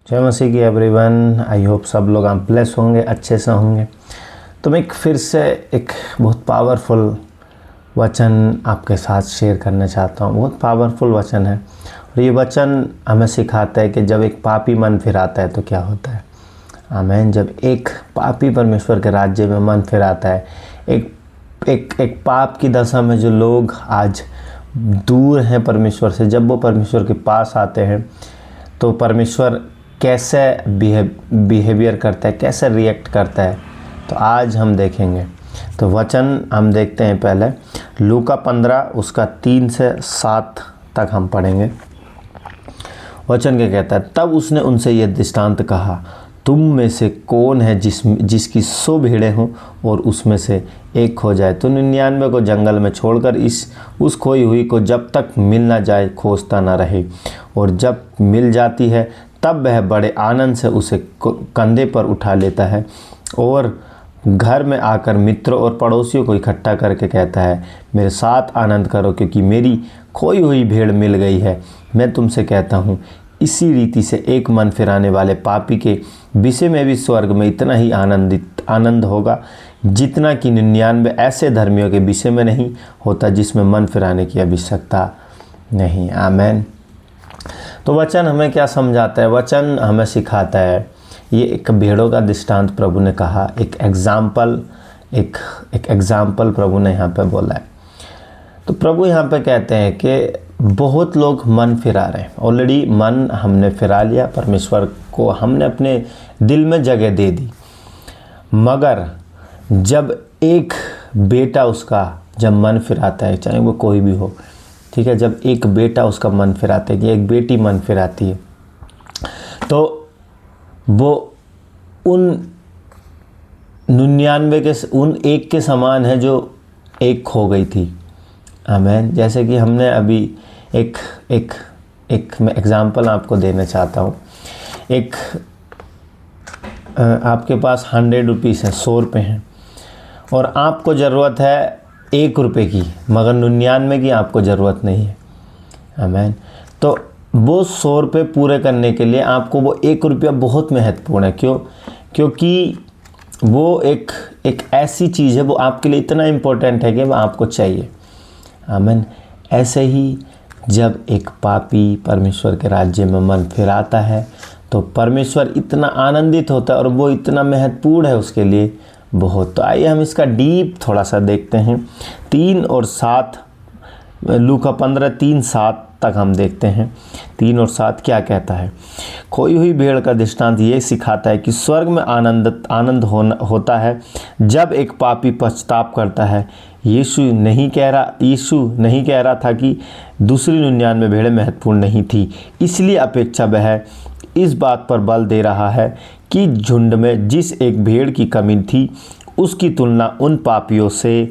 जय मसीह की everyone. I hope सब लोग आप ब्लेस होंगे, अच्छे से होंगे। तो मैं फिर से एक बहुत पावरफुल वचन आपके साथ शेयर करना चाहता हूँ। बहुत पावरफुल वचन है और ये वचन हमें सिखाता है कि जब एक पापी मन फिराता है तो क्या होता है। आमीन। जब एक पापी परमेश्वर के राज्य में मन फिराता है, एक पाप की दशा में जो लोग आज दूर हैं परमेश्वर से, जब वो परमेश्वर के पास आते हैं तो परमेश्वर कैसे बिहेवियर करता है, कैसे रिएक्ट करता है, तो आज हम देखेंगे। तो वचन हम देखते हैं। पहले लूका 15 उसका 3 से 7 तक हम पढ़ेंगे। वचन क्या कहता है? तब उसने उनसे यह दृष्टांत कहा, तुम में से कौन है जिसकी 100 भेड़ें हों और उसमें से एक खो जाए तो 99 को जंगल में छोड़कर उस खोई हुई को जब तक मिल ना जाए खोजता ना रहे, और जब मिल जाती है तब वह बड़े आनंद से उसे कंधे पर उठा लेता है और घर में आकर मित्रों और पड़ोसियों को इकट्ठा करके कहता है, मेरे साथ आनंद करो क्योंकि मेरी खोई हुई भेड़ मिल गई है। मैं तुमसे कहता हूँ, इसी रीति से एक मन फिराने वाले पापी के विषय में भी स्वर्ग में इतना ही आनंद होगा जितना कि 99 ऐसे धर्मियों के विषय में नहीं होता जिसमें मन फिराने की आवश्यकता नहीं। आमीन। तो वचन हमें क्या समझाता है? वचन हमें सिखाता है, ये एक भेड़ों का दृष्टांत प्रभु ने कहा, एक एग्जाम्पल प्रभु ने यहाँ पे बोला है। तो प्रभु यहाँ पे कहते हैं कि बहुत लोग मन फिरा रहे हैं। ऑलरेडी मन हमने फिरा लिया, परमेश्वर को हमने अपने दिल में जगह दे दी, मगर जब एक बेटा उसका जब मन फिराता है, चाहे वो कोई भी हो, ठीक है, जब एक बेटा उसका मन फिराता है कि एक बेटी मन फिराती है, तो वो उन 99 के उन एक के समान है जो एक खो गई थी। आमीन। जैसे कि हमने अभी एक मैं एग्जांपल आपको देना चाहता हूँ। आपके पास 100 रुपीज़ है, 100 रुपये हैं, और आपको ज़रूरत है 1 रुपये की, मगर 99 की आपको ज़रूरत नहीं है। आमीन। तो वो 100 रुपये पूरे करने के लिए आपको वो 1 रुपया बहुत महत्वपूर्ण है। क्योंकि वो एक ऐसी चीज़ है, वो आपके लिए इतना इम्पोर्टेंट है कि वो आपको चाहिए। आमीन। ऐसे ही जब एक पापी परमेश्वर के राज्य में मन फिराता है तो परमेश्वर इतना आनंदित होता है और वो इतना महत्वपूर्ण है उसके लिए बहुत। तो आइए हम इसका डीप थोड़ा सा देखते हैं। 3 और 7 लूका 15 3 7 तक हम देखते हैं। 3 और 7 क्या कहता है? खोई हुई भेड़ का दृष्टांत ये सिखाता है कि स्वर्ग में आनंद होता है जब एक पापी पश्चाताप करता है। यीशु नहीं कह रहा था कि दूसरी 99 भेड़ें महत्वपूर्ण नहीं थी, इसलिए अपेक्षा वह इस बात पर बल दे रहा है कि झुंड में जिस एक भेड़ की कमी थी उसकी तुलना उन पापियों से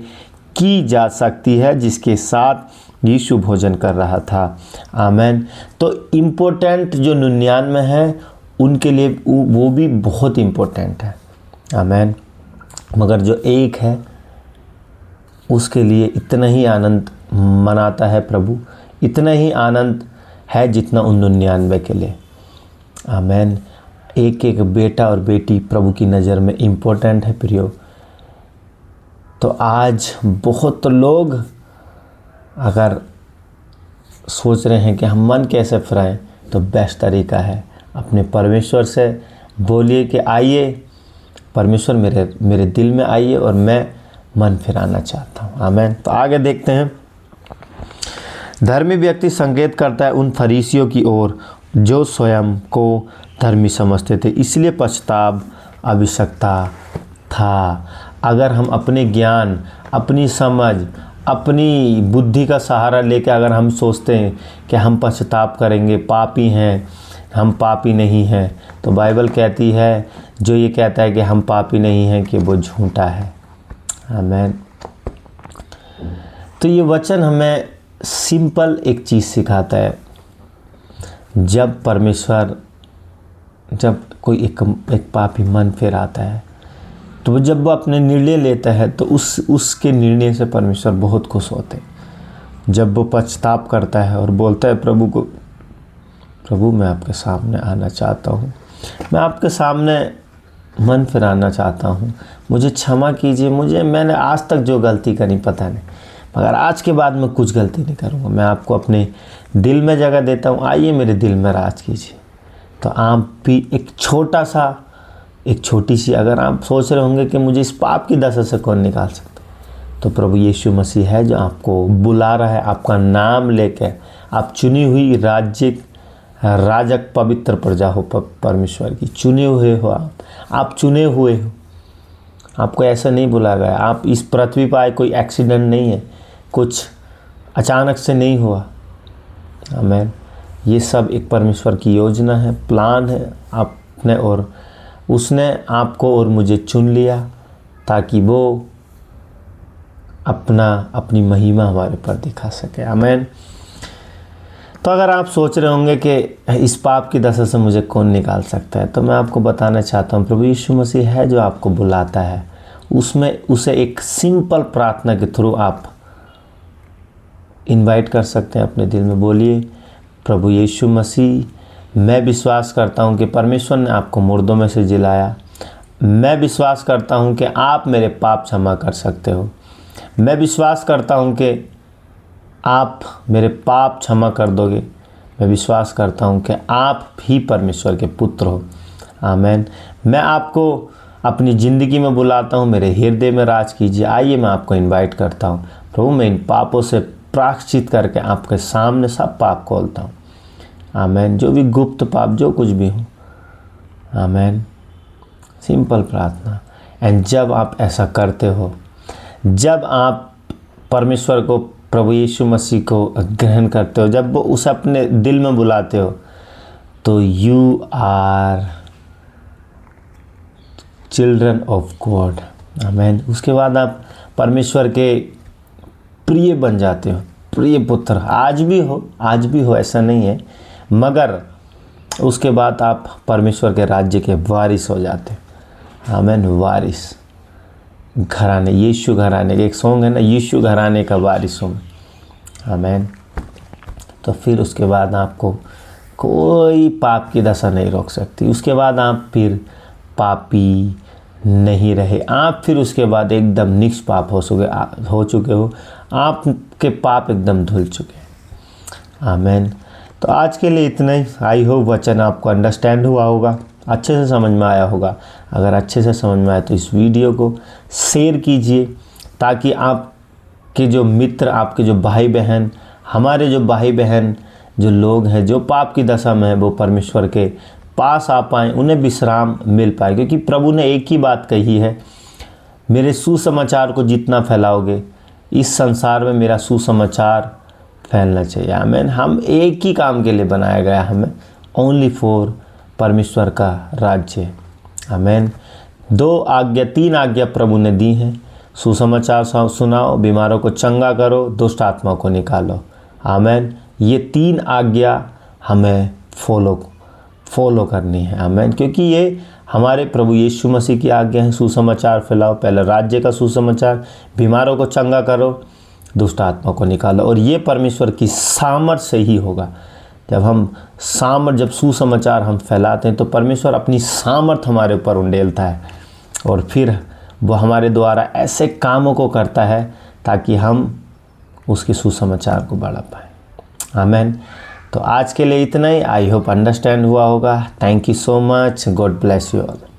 की जा सकती है जिसके साथ यीशु भोजन कर रहा था। आमीन। तो इम्पोर्टेंट जो 99 है उनके लिए वो भी बहुत इम्पोर्टेंट है। आमीन। मगर जो एक है उसके लिए इतना ही आनंद मनाता है प्रभु, इतना ही आनंद है जितना उन 99 के लिए। आमीन। एक बेटा और बेटी प्रभु की नज़र में इम्पोर्टेंट है प्रियो। तो आज बहुत लोग अगर सोच रहे हैं कि हम मन कैसे फिराएं, तो बेस्ट तरीका है अपने परमेश्वर से बोलिए कि आइए परमेश्वर मेरे दिल में आइए और मैं मन फिराना चाहता हूँ। आमीन। तो आगे देखते हैं। धर्मी व्यक्ति संकेत करता है उन फरीसियों की ओर जो स्वयं को धर्मी समझते थे, इसलिए पश्चाताप आवश्यकता था। अगर हम अपने ज्ञान, अपनी समझ, अपनी बुद्धि का सहारा लेकर अगर हम सोचते हैं कि हम पश्चाताप करेंगे, पापी हैं, हम पापी नहीं हैं, तो बाइबल कहती है जो ये कहता है कि हम पापी नहीं हैं कि वो झूठा है। आमीन। तो ये वचन हमें सिंपल एक चीज़ सिखाता है। जब कोई एक पापी मन फिराता है तो जब वो अपने निर्णय लेता है तो उसके निर्णय से परमेश्वर बहुत खुश होते हैं। जब वो पश्चाताप करता है और बोलता है प्रभु मैं आपके सामने आना चाहता हूँ, मैं आपके सामने मन फिराना चाहता हूँ, मुझे क्षमा कीजिए, मैंने आज तक जो गलती करी पता नहीं, मगर आज के बाद मैं कुछ गलती नहीं करूँगा। मैं आपको अपने दिल में जगह देता हूँ, आइए मेरे दिल में राज कीजिए। तो आप भी एक छोटी सी, अगर आप सोच रहे होंगे कि मुझे इस पाप की दशा से कौन निकाल सकता, तो प्रभु यीशु मसीह है जो आपको बुला रहा है, आपका नाम लेकर। आप चुनी हुई राजक पवित्र प्रजा हो, परमेश्वर की चुने हुए हो, आप चुने हुए हो। आपको ऐसा नहीं बुलाया गया, आप इस पृथ्वी पर आए, कोई एक्सीडेंट नहीं है, कुछ अचानक से नहीं हुआ। आमीन। ये सब एक परमेश्वर की योजना है, प्लान है आपने, और उसने आपको और मुझे चुन लिया ताकि वो अपनी महिमा हमारे पर दिखा सके। आमीन। तो अगर आप सोच रहे होंगे कि इस पाप की दशा से मुझे कौन निकाल सकता है, तो मैं आपको बताना चाहता हूँ, प्रभु यीशु मसीह है जो आपको बुलाता है। उसे एक सिंपल प्रार्थना के थ्रू आप इनवाइट कर सकते हैं अपने दिल में। बोलिए, प्रभु यीशु मसीह, मैं विश्वास करता हूँ कि परमेश्वर ने आपको मुर्दों में से जिलाया। मैं विश्वास करता हूँ कि आप मेरे पाप क्षमा कर सकते हो। मैं विश्वास करता हूँ कि आप मेरे पाप क्षमा कर दोगे। मैं विश्वास करता हूँ कि आप भी परमेश्वर के पुत्र हो। आमीन। मैं आपको अपनी ज़िंदगी में बुलाता हूँ, मेरे हृदय में राज कीजिए। आइए मैं आपको इनवाइट करता हूँ। प्रभु, मैं इन पापों से प्रायश्चित करके आपके सामने सब पाप खोलता हूँ। आमीन। जो भी गुप्त पाप, जो कुछ भी हो। आमीन। सिंपल प्रार्थना। एंड जब आप ऐसा करते हो, जब आप परमेश्वर को, प्रभु यीशु मसीह को ग्रहण करते हो, जब वो उसे अपने दिल में बुलाते हो, तो you are children of God. आमीन। उसके बाद आप परमेश्वर के प्रिय बन जाते हो, प्रिय पुत्र। आज भी हो ऐसा नहीं है, मगर उसके बाद आप परमेश्वर के राज्य के वारिस हो जाते हो। आमीन। वारिस घराने, यीशु घराने, एक सॉन्ग है ना, यीशु घराने का वारिस हूँ। आमीन। तो फिर उसके बाद आपको कोई पाप की दशा नहीं रोक सकती। उसके बाद आप फिर पापी नहीं रहे, आप फिर उसके बाद एकदम निष्पाप हो चुके हो। आपके पाप एकदम धुल चुके। आमीन। तो आज के लिए इतना ही। आई होप वचन आपको अंडरस्टैंड हुआ होगा, अच्छे से समझ में आया होगा। अगर अच्छे से समझ में आया तो इस वीडियो को शेयर कीजिए, ताकि आपके जो मित्र, आपके जो भाई बहन, हमारे जो भाई बहन जो लोग हैं जो पाप की दशा में है, वो परमेश्वर के पास आ पाएँ, उन्हें विश्राम मिल पाए। क्योंकि प्रभु ने एक ही बात कही है, मेरे सुसमाचार को जितना फैलाओगे, इस संसार में मेरा सुसमाचार फैलना चाहिए। आमीन। हम एक ही काम के लिए बनाया गया, हमें ओनली फॉर परमेश्वर का राज्य। आमीन। 3 आज्ञा प्रभु ने दी हैं। सुसमाचार सुनाओ, बीमारों को चंगा करो, दुष्ट आत्मा को निकालो। आमीन। ये 3 आज्ञा हमें फॉलो करनी है। आमीन। क्योंकि ये हमारे प्रभु यीशु मसीह की आज्ञा है। सुसमाचार फैलाओ, पहले राज्य का सुसमाचार, बीमारों को चंगा करो, दुष्ट आत्मा को निकालो। और ये परमेश्वर की सामर्थ से ही होगा। जब सुसमाचार हम फैलाते हैं, तो परमेश्वर अपनी सामर्थ हमारे ऊपर उंडेलता है, और फिर वो हमारे द्वारा ऐसे कामों को करता है ताकि हम उसके सुसमाचार को बढ़ा पाएँ। आमीन। तो आज के लिए इतना ही। आई होप अंडरस्टैंड हुआ होगा। Thank you so much. God bless you all.